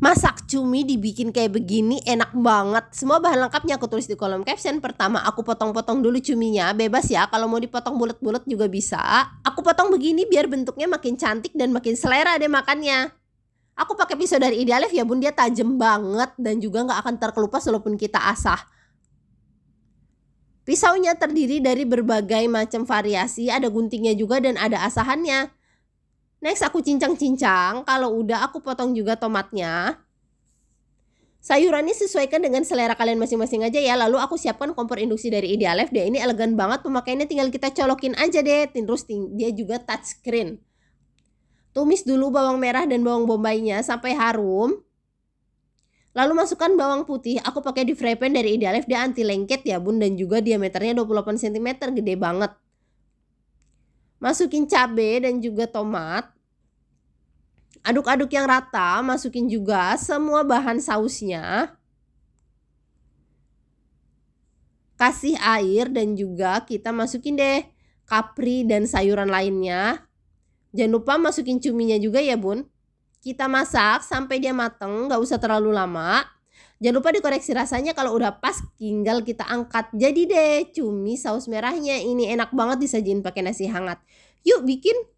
Masak cumi dibikin kayak begini enak banget. Semua bahan lengkapnya aku tulis di kolom caption. Pertama, aku potong-potong dulu cuminya. Bebas ya, kalau mau dipotong bulat-bulat juga bisa. Aku potong begini biar bentuknya makin cantik dan makin selera deh makannya. Aku pakai pisau dari Idealif ya bun, dia tajam banget dan juga nggak akan terkelupas walaupun kita asah. Pisaunya terdiri dari berbagai macam variasi, ada guntingnya juga dan ada asahannya. Next aku cincang-cincang, kalau udah aku potong juga tomatnya. Sayurannya sesuaikan dengan selera kalian masing-masing aja ya. Lalu aku siapkan kompor induksi dari Idealif. Dia ini elegan banget, pemakaiannya tinggal kita colokin aja deh. Terus dia juga touchscreen. Tumis dulu bawang merah dan bawang bombaynya sampai harum. Lalu masukkan bawang putih. Aku pakai di fry pan dari Idealif, dia anti lengket ya bun, dan juga diameternya 28 cm, gede banget. Masukin cabai dan juga tomat. Aduk-aduk yang rata, masukin juga semua bahan sausnya. Kasih air dan juga kita masukin deh kapri dan sayuran lainnya. Jangan lupa masukin cuminya juga ya bun. Kita masak sampai dia mateng, gak usah terlalu lama. Jangan lupa dikoreksi rasanya, kalau udah pas tinggal kita angkat. Jadi deh cumi saus merahnya ini enak banget disajiin pakai nasi hangat. Yuk bikin!